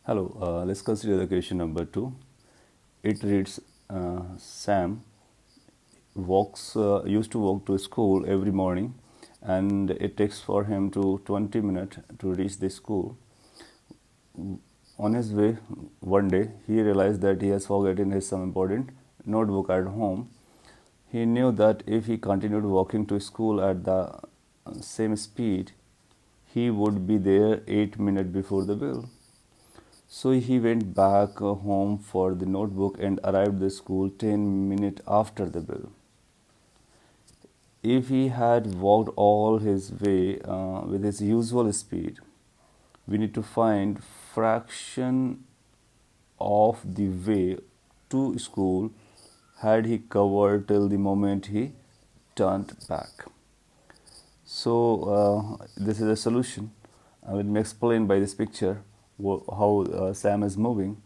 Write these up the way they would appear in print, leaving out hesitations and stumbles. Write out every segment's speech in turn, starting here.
Hello, let's consider the question number 2. It reads Sam used to walk to school every morning, and it takes for him to 20 minutes to reach the school. On his way, one day, he realized that he has forgotten his some important notebook at home. He knew that if he continued walking to school at the same speed, he would be there 8 minutes before the bell. So he went back home for the notebook and arrived at the school 10 minutes after the bell. If he had walked all his way with his usual speed, we need to find fraction of the way to school had he covered till the moment he turned back. So this is a solution. Let me explain by this picture how Sam is moving,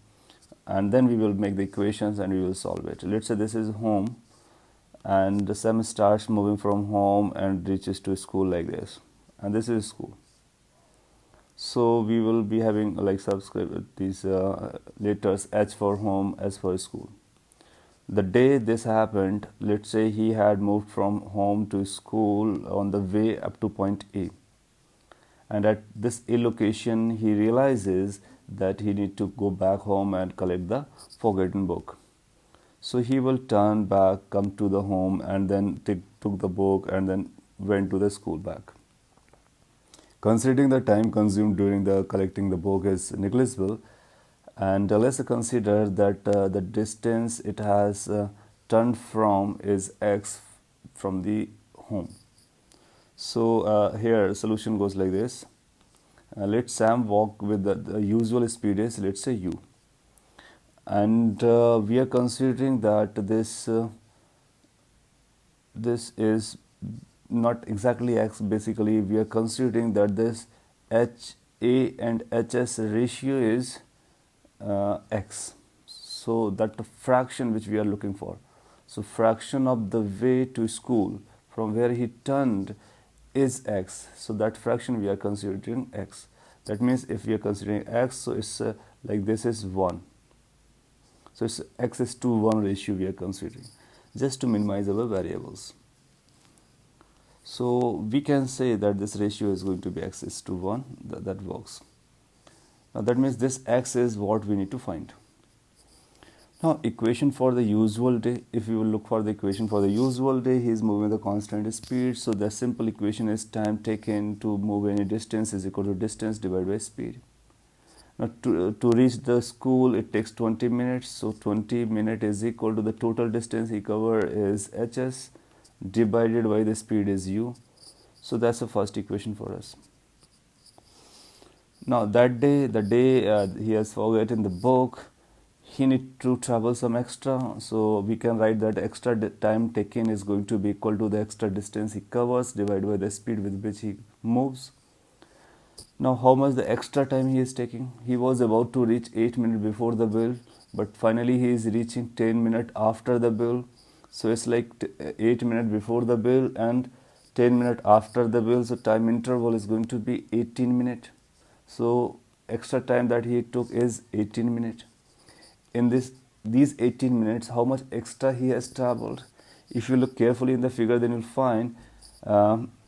and then we will make the equations and we will solve it. Let's say this is home, and Sam starts moving from home and reaches to school like this, and this is school. So we will be having like subscribe these letters H for home, S for school. The day this happened, let's say he had moved from home to school on the way up to point A, and at this A location he realizes that he need to go back home and collect the forgotten book. So he will turn back, come to the home, and then took the book and then went to the school back. Considering the time consumed during the collecting the book is negligible, and let's consider that the distance it has turned from is x from the home. So here solution goes like this. Let Sam walk with the usual speed is, let's say, u, and we are considering that this is not exactly x. Basically we are considering that this HA and HS ratio is x, so that the fraction which we are looking for. So fraction of the way to school from where he turned is x, so that fraction we are considering x. That means if we are considering x, so it's like this is 1, so it's x is to 1 ratio we are considering, just to minimize our variables. So we can say that this ratio is going to be x is to 1. That works. Now that means this x is what we need to find. Now equation for the usual day, if we will look for the equation for the usual day, he is moving with a constant speed. So the simple equation is time taken to move any distance is equal to distance divided by speed. Now to reach the school it takes 20 minutes. So 20 minutes is equal to the total distance he covered is hs divided by the speed is u. So that's the first equation for us. Now that day, the day he has forgotten the book, he need to travel some extra, so we can write that extra time taken is going to be equal to the extra distance he covers divided by the speed with which he moves. Now how much the extra time he is taking? He was about to reach 8 minutes before the bell, but finally he is reaching 10 minutes after the bell. So it's like 8 minutes before the bell and 10 minutes after the bell, so time interval is going to be 18 minutes. So extra time that he took is 18 minutes. In these 18 minutes, how much extra he has traveled? If you look carefully in the figure, then you'll find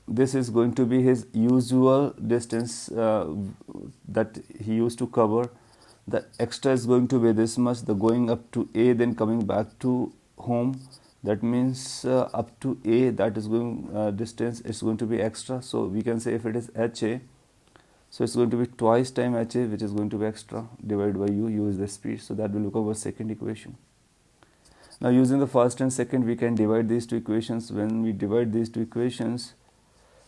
this is going to be his usual distance that he used to cover. The extra is going to be this much, the going up to A then coming back to home. That means up to A, that is going distance is going to be extra. So we can say if it is HA, so it's going to be twice time HA, which is going to be extra, divided by u is the speed. So that will become our second equation. Now using the first and second, we can divide these two equations. When we divide these two equations,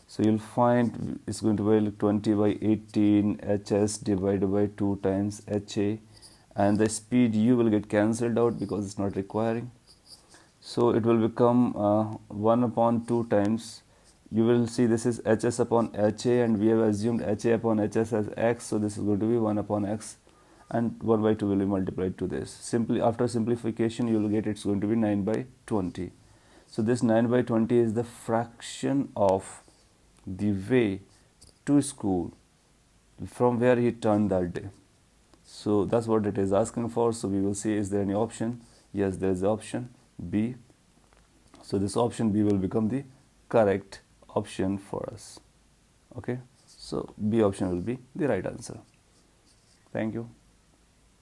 so you'll find it's going to be like 20 by 18 HS divided by 2 times HA, and the speed u will get cancelled out because it's not requiring. So it will become 1 upon 2 times, you will see this is HS upon HA, and we have assumed HA upon HS as x, so this is going to be 1 upon x, and 1 by 2 will be multiplied to this. Simply after simplification you will get it's going to be 9 by 20. So this 9 by 20 is the fraction of the way to school from where he turned that day. So that's what it is asking for. So we will see, is there any option? Yes, there is the option B. So this option B will become the correct option for us. Okay, so B option will be the right answer. Thank you.